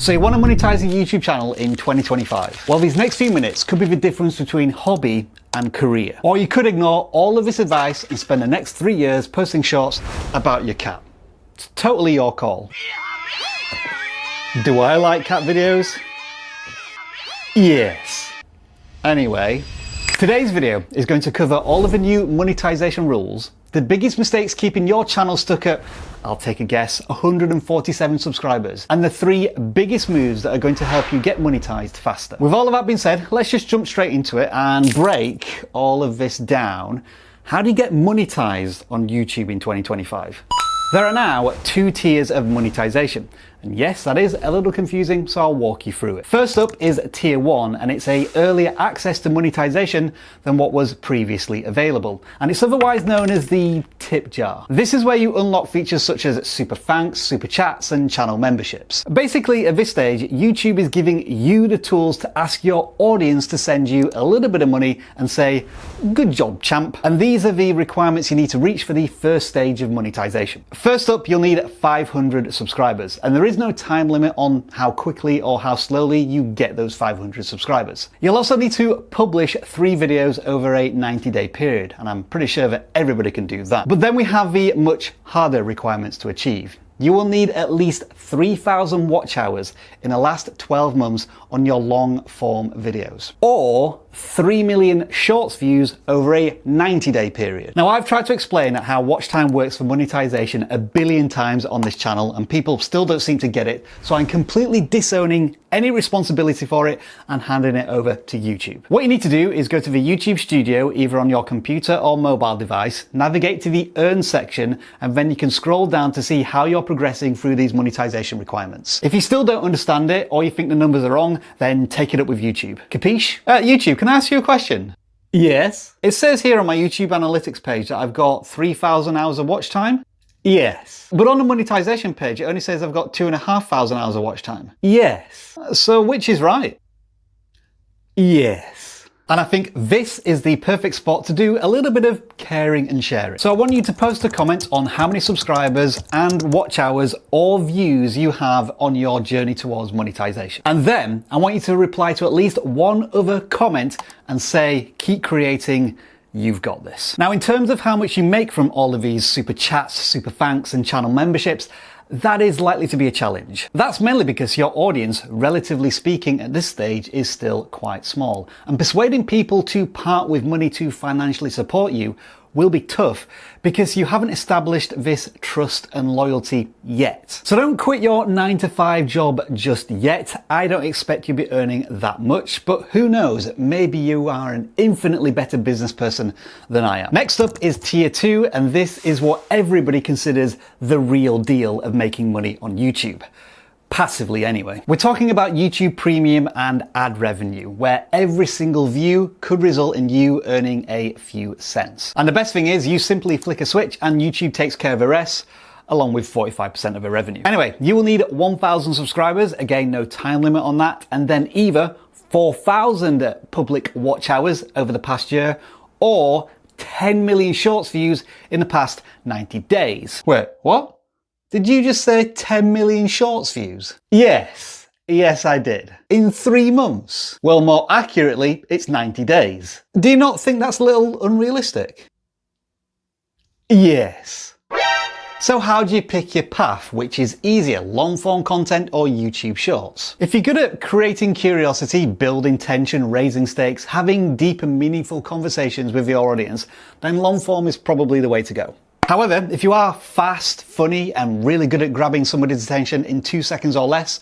So you want to monetize a YouTube channel in 2025? Well, these next few minutes could be the difference between hobby and career. Or you could ignore all of this advice and spend the next 3 years posting shorts about your cat. It's totally your call. Do I like cat videos? Yes. Anyway, today's video is going to cover all of the new monetization rules, the biggest mistakes keeping your channel stuck at, I'll take a guess, 147 subscribers, and the 3 biggest moves that are going to help you get monetized faster. With all of that being said, let's just jump straight into it and break all of this down. How do you get monetized on YouTube in 2025? There are now 2 tiers of monetization. And yes, that is a little confusing, so I'll walk you through it. First up is tier 1, and it's a earlier access to monetization than what was previously available. And it's otherwise known as the tip jar. This is where you unlock features such as super thanks, super chats, and channel memberships. Basically, at this stage, YouTube is giving you the tools to ask your audience to send you a little bit of money and say, good job, champ. And these are the requirements you need to reach for the first stage of monetization. First up, you'll need 500 subscribers, and there is no time limit on how quickly or how slowly you get those 500 subscribers. You'll also need to publish 3 videos over a 90-day period, and I'm pretty sure that everybody can do that. But then we have the much harder requirements to achieve. You will need at least 3,000 watch hours in the last 12 months on your long form videos, or 3 million shorts views over a 90-day period. Now, I've tried to explain how watch time works for monetization a billion times on this channel, and people still don't seem to get it, so I'm completely disowning any responsibility for it and handing it over to YouTube. What you need to do is go to the YouTube studio, either on your computer or mobile device, navigate to the Earn section, and then you can scroll down to see how you're progressing through these monetization requirements. If you still don't understand it, or you think the numbers are wrong, then take it up with YouTube. Capiche? YouTube, can I ask you a question? Yes. It says here on my YouTube analytics page that I've got 3,000 hours of watch time. Yes. But on the monetization page, it only says I've got 2,500 hours of watch time. Yes. So which is right? Yes. And I think this is the perfect spot to do a little bit of caring and sharing. So I want you to post a comment on how many subscribers and watch hours or views you have on your journey towards monetization. And then I want you to reply to at least one other comment and say, keep creating, you've got this. Now, in terms of how much you make from all of these super chats, super thanks, and channel memberships, that is likely to be a challenge. That's mainly because your audience, relatively speaking at this stage, is still quite small. And persuading people to part with money to financially support you will be tough because you haven't established this trust and loyalty yet. So don't quit your 9-to-5 job just yet. I don't expect you'll be earning that much, but who knows, maybe you are an infinitely better business person than I am. Next up is tier 2, and this is what everybody considers the real deal of making money on YouTube. Passively anyway. We're talking about YouTube Premium and ad revenue, where every single view could result in you earning a few cents. And the best thing is you simply flick a switch and YouTube takes care of the rest, along with 45% of the revenue. Anyway, you will need 1,000 subscribers, again no time limit on that, and then either 4,000 public watch hours over the past year, or 10 million shorts views in the past 90 days. Wait, what? Did you just say 10 million shorts views? Yes. Yes, I did. In 3 months. Well, more accurately, it's 90 days. Do you not think that's a little unrealistic? Yes. So how do you pick your path? Which is easier, long form content or YouTube shorts? If you're good at creating curiosity, building tension, raising stakes, having deep and meaningful conversations with your audience, then long form is probably the way to go. However, if you are fast, funny, and really good at grabbing somebody's attention in 2 seconds or less,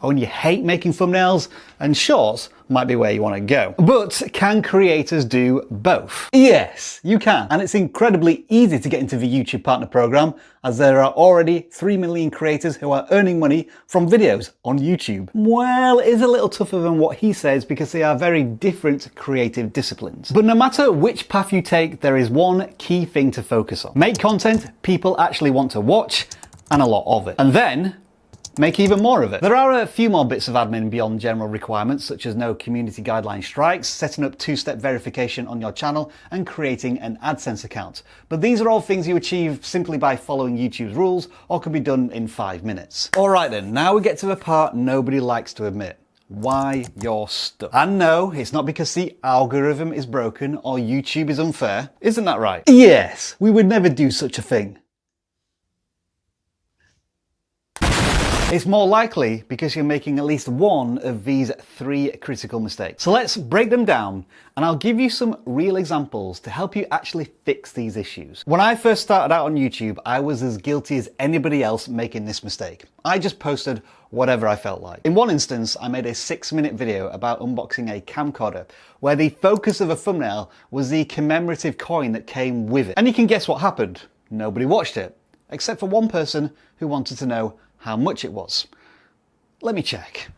and you hate making thumbnails, and shorts might be where you want to go. But can creators do both? Yes, you can. And it's incredibly easy to get into the YouTube Partner Program, as there are already 3 million creators who are earning money from videos on YouTube. Well, it is a little tougher than what he says because they are very different creative disciplines. But no matter which path you take, there is one key thing to focus on. Make content people actually want to watch, and a lot of it. And then make even more of it. There are a few more bits of admin beyond general requirements, such as no community guideline strikes, setting up two-step verification on your channel, and creating an AdSense account. But these are all things you achieve simply by following YouTube's rules, or can be done in 5 minutes. Alright then, now we get to the part nobody likes to admit. Why you're stuck. And no, it's not because the algorithm is broken or YouTube is unfair. Isn't that right? Yes, we would never do such a thing. It's more likely because you're making at least one of these 3 critical mistakes. So let's break them down, and I'll give you some real examples to help you actually fix these issues. When I first started out on YouTube, I was as guilty as anybody else making this mistake. I just posted whatever I felt like. In one instance, I made a 6-minute video about unboxing a camcorder, where the focus of a thumbnail was the commemorative coin that came with it. And you can guess what happened. Nobody watched it, except for one person who wanted to know how much it was. Let me check.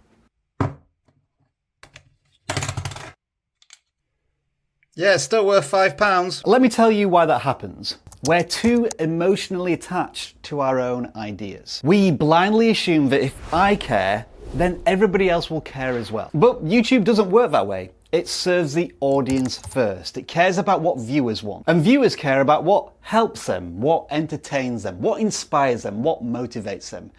Yeah, it's still worth £5. Let me tell you why that happens. We're too emotionally attached to our own ideas. We blindly assume that if I care, then everybody else will care as well. But YouTube doesn't work that way. It serves the audience first. It cares about what viewers want. And viewers care about what helps them, what entertains them, what inspires them, what motivates them.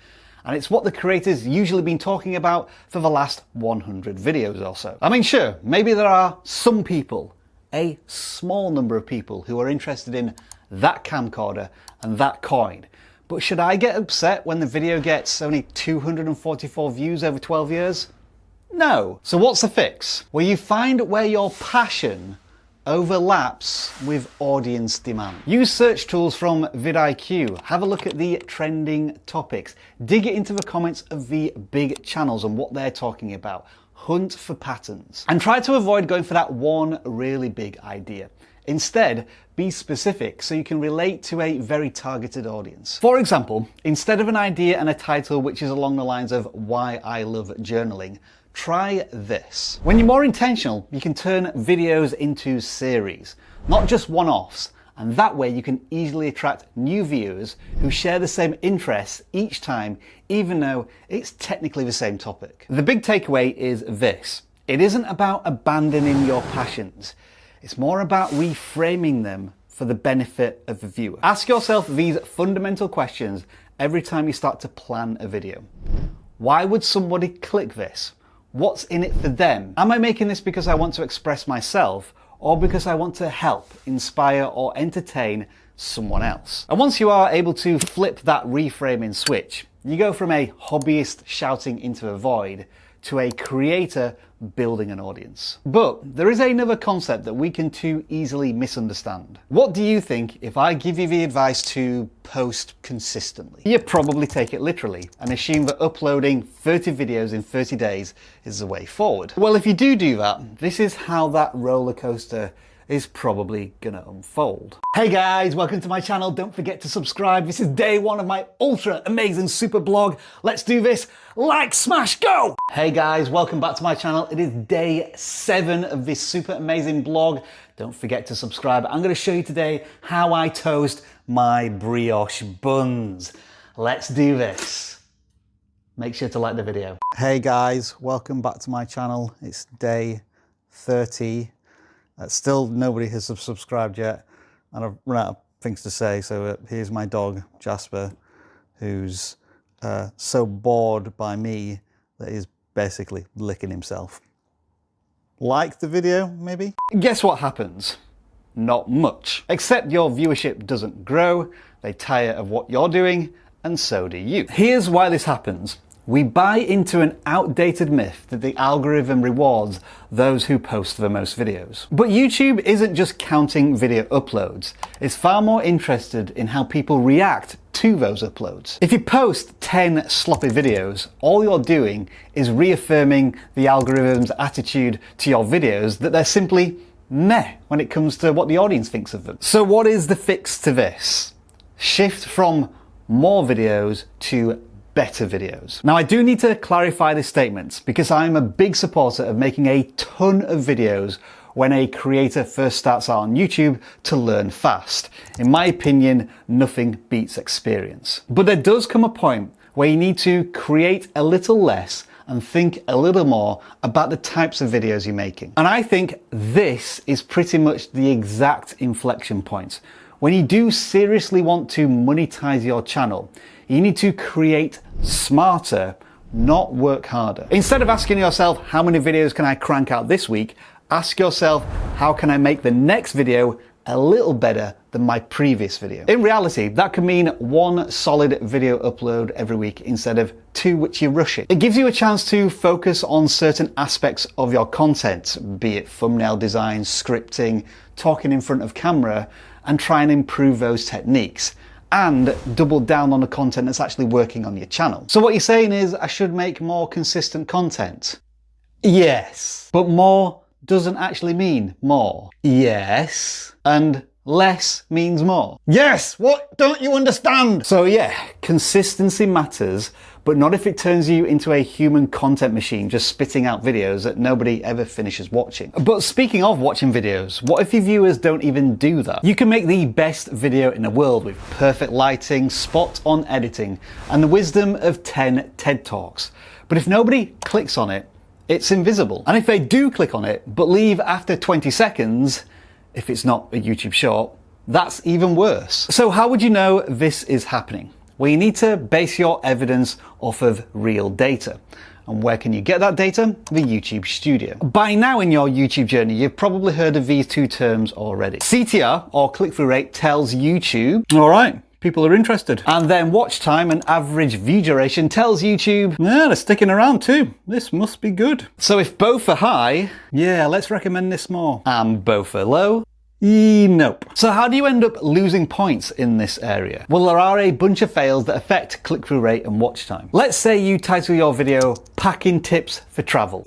And it's what the creator's usually been talking about for the last 100 videos or so. I mean, sure, maybe there are some people, a small number of people, who are interested in that camcorder and that coin. But should I get upset when the video gets only 244 views over 12 years? No. So what's the fix? Well, you find where your passion overlaps with audience demand. Use search tools from vidIQ. Have a look at the trending topics. Dig it into the comments of the big channels and what they're talking about. Hunt for patterns. And try to avoid going for that one really big idea. Instead, be specific so you can relate to a very targeted audience. For example, instead of an idea and a title which is along the lines of why I love journaling, try this. When you're more intentional, you can turn videos into series, not just one-offs, and that way you can easily attract new viewers who share the same interests each time, even though it's technically the same topic. The big takeaway is this. It isn't about abandoning your passions. It's more about reframing them for the benefit of the viewer. Ask yourself these fundamental questions every time you start to plan a video. Why would somebody click this? What's in it for them? Am I making this because I want to express myself, or because I want to help, inspire, or entertain someone else? And once you are able to flip that reframing switch, you go from a hobbyist shouting into a void to a creator building an audience. But there is another concept that we can too easily misunderstand. What do you think if I give you the advice to post consistently? You probably take it literally and assume that uploading 30 videos in 30 days is the way forward. Well, if you do that, this is how that roller coaster is probably gonna unfold. Hey guys, welcome to my channel. Don't forget to subscribe. This is day 1 of my ultra amazing super blog. Let's do this. Like, smash, go! Hey guys, welcome back to my channel. It is day 7 of this super amazing blog. Don't forget to subscribe. I'm gonna show you today how I toast my brioche buns. Let's do this. Make sure to like the video. Hey guys, welcome back to my channel. It's day 30. Still nobody has subscribed yet, and I've run out of things to say, so here's my dog, Jasper, who's so bored by me that he's basically licking himself. Like the video, maybe? Guess what happens? Not much. Except your viewership doesn't grow, they tire of what you're doing, and so do you. Here's why this happens. We buy into an outdated myth that the algorithm rewards those who post the most videos. But YouTube isn't just counting video uploads. It's far more interested in how people react to those uploads. If you post 10 sloppy videos, all you're doing is reaffirming the algorithm's attitude to your videos that they're simply meh when it comes to what the audience thinks of them. So what is the fix to this? Shift from more videos to better videos. Now I do need to clarify this statement because I'm a big supporter of making a ton of videos when a creator first starts out on YouTube to learn fast. In my opinion, nothing beats experience. But there does come a point where you need to create a little less and think a little more about the types of videos you're making. And I think this is pretty much the exact inflection point. When you do seriously want to monetize your channel, you need to create smarter, not work harder. Instead of asking yourself, how many videos can I crank out this week? Ask yourself, how can I make the next video a little better than my previous video? In reality, that could mean one solid video upload every week instead of two which you rush it. It gives you a chance to focus on certain aspects of your content, be it thumbnail design, scripting, talking in front of camera, and try and improve those techniques and double down on the content that's actually working on your channel. So what you're saying is I should make more consistent content? Yes. But more doesn't actually mean more. Yes. And less means more. Yes! What don't you understand? So yeah, consistency matters, but not if it turns you into a human content machine just spitting out videos that nobody ever finishes watching. But speaking of watching videos, what if your viewers don't even do that? You can make the best video in the world with perfect lighting, spot on editing, and the wisdom of 10 TED Talks. But if nobody clicks on it, it's invisible. And if they do click on it, but leave after 20 seconds, if it's not a YouTube short, that's even worse. So how would you know this is happening? Well, you need to base your evidence off of real data. And where can you get that data? The YouTube Studio. By now in your YouTube journey, you've probably heard of these two terms already. CTR, or click-through rate, tells YouTube, all right, people are interested. And then watch time and average view duration tells YouTube, yeah, they're sticking around too. This must be good. So if both are high, yeah, let's recommend this more. And both are low, nope. So how do you end up losing points in this area? Well, there are a bunch of fails that affect click-through rate and watch time. Let's say you title your video, Packing Tips for Travel.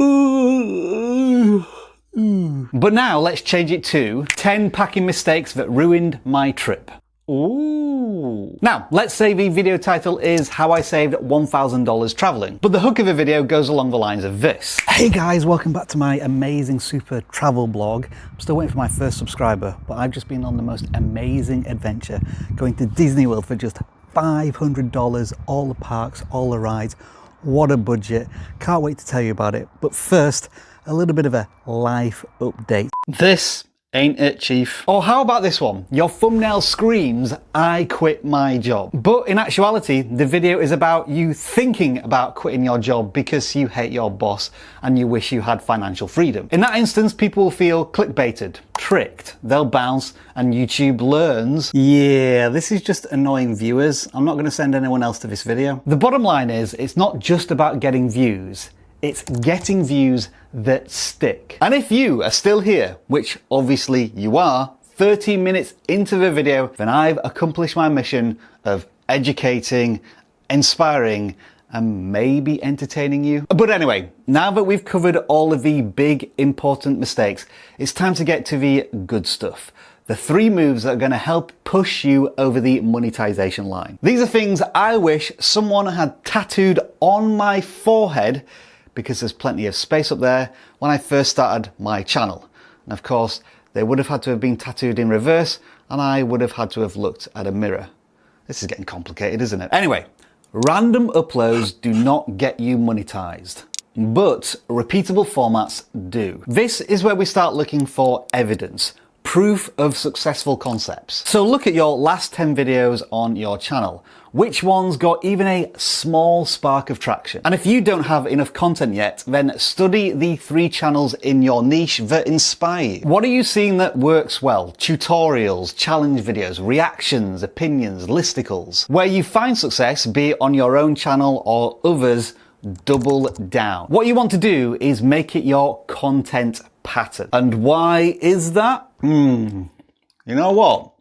But now let's change it to 10 packing mistakes that ruined my trip. Ooh. Now, let's say the video title is How I Saved $1,000 Traveling, but the hook of the video goes along the lines of this. Hey guys, welcome back to my amazing super travel blog. I'm still waiting for my first subscriber, but I've just been on the most amazing adventure, going to Disney World for just $500, all the parks, all the rides. What a budget. Can't wait to tell you about it. But first, a little bit of a life update. This ain't it, Chief? Or how about this one? Your thumbnail screams, I quit my job. But in actuality, the video is about you thinking about quitting your job because you hate your boss and you wish you had financial freedom. In that instance, people will feel clickbaited, tricked. They'll bounce and YouTube learns, yeah, this is just annoying viewers. I'm not going to send anyone else to this video. The bottom line is, it's not just about getting views. It's getting views that stick. And if you are still here, which obviously you are, 30 minutes into the video, then I've accomplished my mission of educating, inspiring, and maybe entertaining you. But anyway, now that we've covered all of the big, important mistakes, it's time to get to the good stuff. The 3 moves that are going to help push you over the monetization line. These are things I wish someone had tattooed on my forehead, because there's plenty of space up there, when I first started my channel. And of course, they would have had to have been tattooed in reverse, and I would have had to have looked at a mirror. This is getting complicated, isn't it? Anyway, random uploads do not get you monetized, but repeatable formats do. This is where we start looking for evidence. Proof of successful concepts. So look at your last 10 videos on your channel. Which ones got even a small spark of traction? And if you don't have enough content yet, then study the 3 channels in your niche that inspire you. What are you seeing that works well? Tutorials, challenge videos, reactions, opinions, listicles. Where you find success, be it on your own channel or others, double down. What you want to do is make it your content pattern. And why is that? You know what?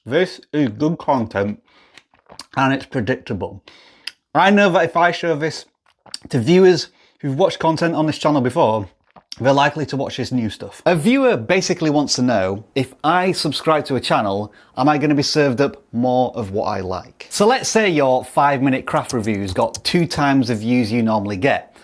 This is good content and it's predictable. I know that if I show this to viewers who've watched content on this channel before, they're likely to watch this new stuff. A viewer basically wants to know, if I subscribe to a channel, am I going to be served up more of what I like? So let's say your 5-minute craft reviews got 2 times the views you normally get.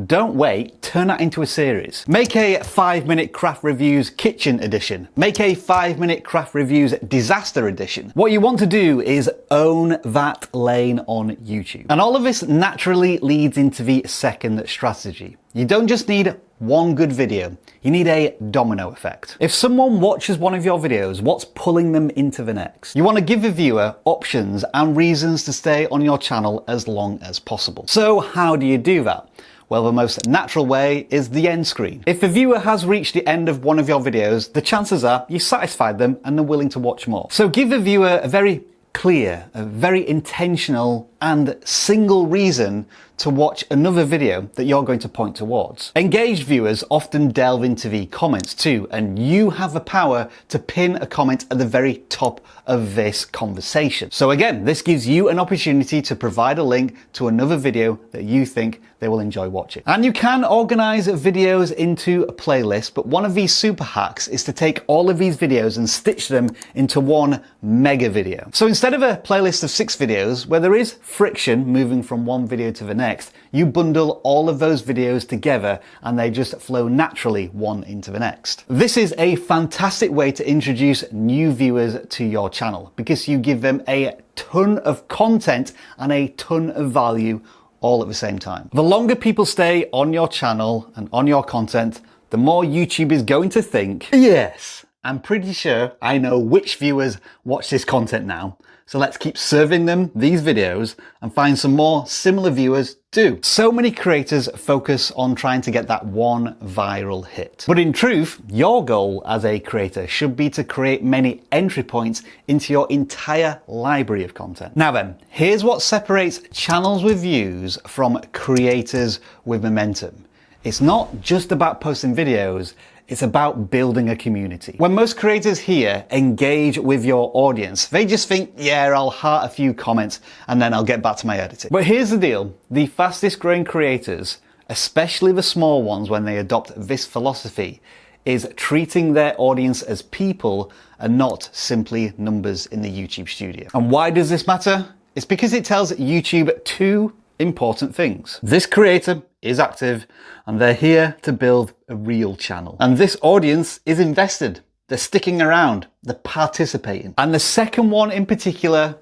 Don't wait, turn that into a series. Make a 5-minute craft reviews kitchen edition. Make a 5-minute craft reviews disaster edition. What you want to do is own that lane on YouTube. And all of this naturally leads into the second strategy. You don't just need one good video, you need a domino effect. If someone watches one of your videos, what's pulling them into the next? You want to give the viewer options and reasons to stay on your channel as long as possible. So how do you do that? Well, the most natural way is the end screen. If the viewer has reached the end of one of your videos, the chances are you satisfied them and they're willing to watch more. So give the viewer a very clear, a very intentional and single reason to watch another video that you're going to point towards. Engaged viewers often delve into the comments too, and you have the power to pin a comment at the very top of this conversation. So again, this gives you an opportunity to provide a link to another video that you think they will enjoy watching. And you can organize videos into a playlist, but one of these super hacks is to take all of these videos and stitch them into one mega video. So instead of a playlist of 6 videos where there is friction moving from one video to the next, you bundle all of those videos together and they just flow naturally one into the next. This is a fantastic way to introduce new viewers to your channel because you give them a ton of content and a ton of value all at the same time. The longer people stay on your channel and on your content, the more YouTube is going to think, yes, I'm pretty sure I know which viewers watch this content now. So let's keep serving them these videos and find some more similar viewers too. So many creators focus on trying to get that one viral hit. But in truth, your goal as a creator should be to create many entry points into your entire library of content. Now then, here's what separates channels with views from creators with momentum. It's not just about posting videos, it's about building a community. When most creators here engage with your audience, they just think, yeah, I'll heart a few comments and then I'll get back to my editing. But here's the deal. The fastest growing creators, especially the small ones when they adopt this philosophy, is treating their audience as people and not simply numbers in the YouTube studio. And why does this matter? It's because it tells YouTube 2 important things. This creator is active and they're here to build a real channel. And this audience is invested. They're sticking around. They're participating. And the second one in particular,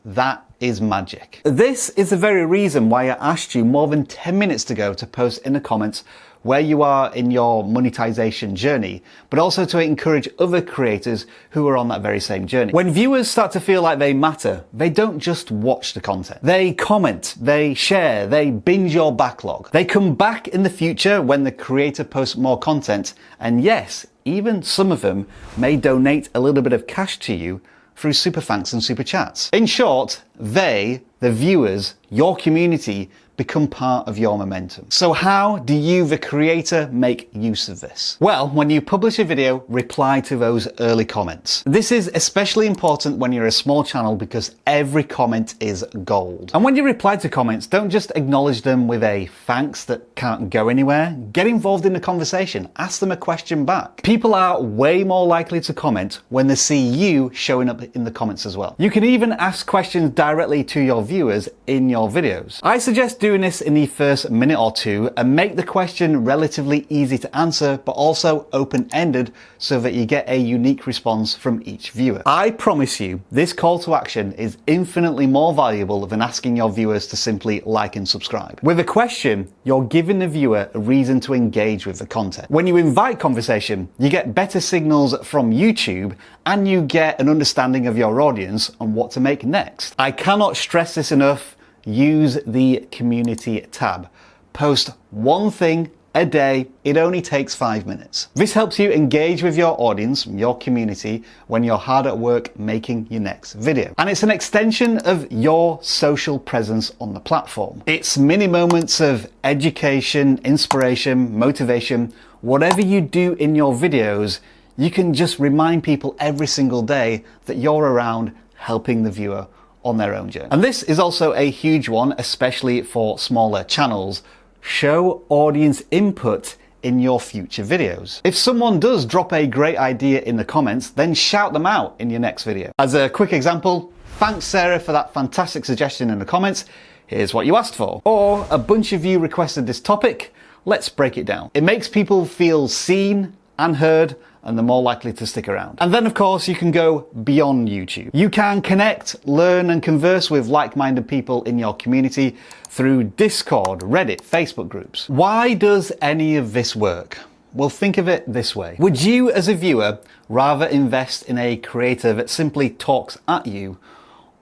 that is magic. This is the very reason why I asked you more than 10 minutes ago to post in the comments where you are in your monetization journey, but also to encourage other creators who are on that very same journey. When viewers start to feel like they matter, they don't just watch the content. They comment, they share, they binge your backlog. They come back in the future when the creator posts more content, and yes, even some of them may donate a little bit of cash to you through super thanks and super chats. In short, they, the viewers, your community, become part of your momentum. So how do you, the creator, make use of this? Well, when you publish a video, reply to those early comments. This is especially important when you're a small channel because every comment is gold. And when you reply to comments, don't just acknowledge them with a thanks that can't go anywhere. Get involved in the conversation. Ask them a question back. People are way more likely to comment when they see you showing up in the comments as well. You can even ask questions directly to your viewers in your videos. I suggest doing this in the first minute or two and make the question relatively easy to answer, but also open-ended so that you get a unique response from each viewer. I promise you, this call to action is infinitely more valuable than asking your viewers to simply like and subscribe. With a question, you're giving the viewer a reason to engage with the content. When you invite conversation, you get better signals from YouTube and you get an understanding of your audience and what to make next. I cannot stress this enough. Use the community tab. Post one thing a day. It only takes 5 minutes. This helps you engage with your audience, your community, when you're hard at work making your next video. And it's an extension of your social presence on the platform. It's mini moments of education, inspiration, motivation. Whatever you do in your videos, you can just remind people every single day that you're around helping the viewer on their own journey. And this is also a huge one, especially for smaller channels. Show audience input in your future videos. If someone does drop a great idea in the comments, then shout them out in your next video. As a quick example, thanks Sarah for that fantastic suggestion in the comments. Here's what you asked for. Or a bunch of you requested this topic, let's break it down. It makes people feel seen and heard, and they're more likely to stick around. And then of course you can go beyond YouTube. You can connect, learn and converse with like-minded people in your community through Discord, Reddit, Facebook groups. Why does any of this work? Well, think of it this way. Would you as a viewer rather invest in a creator that simply talks at you,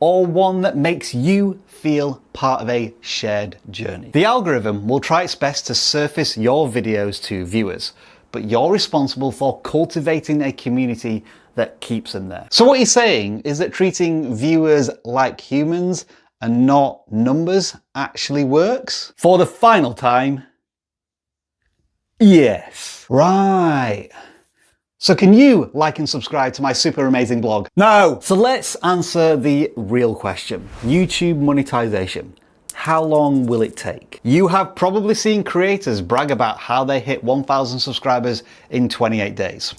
or one that makes you feel part of a shared journey? The algorithm will try its best to surface your videos to viewers, but you're responsible for cultivating a community that keeps them there. So what you're saying is that treating viewers like humans and not numbers actually works? For the final time, yes. Right. So can you like and subscribe to my super amazing blog? No! So let's answer the real question. YouTube monetization. How long will it take? You have probably seen creators brag about how they hit 1,000 subscribers in 28 days.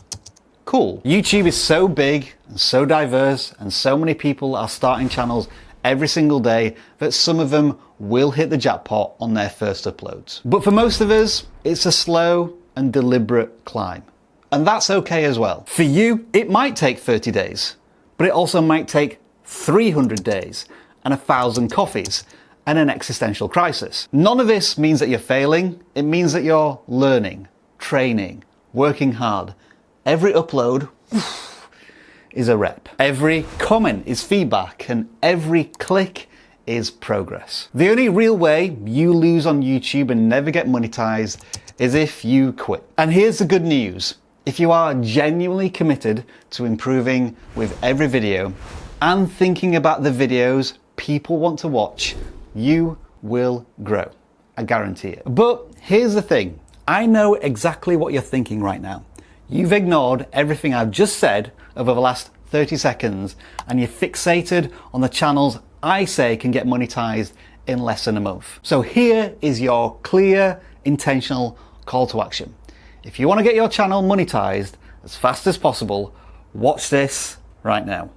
Cool. YouTube is so big and so diverse, and so many people are starting channels every single day that some of them will hit the jackpot on their first uploads. But for most of us, it's a slow and deliberate climb. And that's okay as well. For you, it might take 30 days, but it also might take 300 days and 1,000 coffees and an existential crisis. None of this means that you're failing. It means that you're learning, training, working hard. Every upload is a rep. Every comment is feedback, and every click is progress. The only real way you lose on YouTube and never get monetized is if you quit. And here's the good news. If you are genuinely committed to improving with every video and thinking about the videos people want to watch, you will grow. I guarantee it. But here's the thing. I know exactly what you're thinking right now. You've ignored everything I've just said over the last 30 seconds, and you're fixated on the channels I say can get monetized in less than a month. So here is your clear, intentional call to action. If you want to get your channel monetized as fast as possible, watch this right now.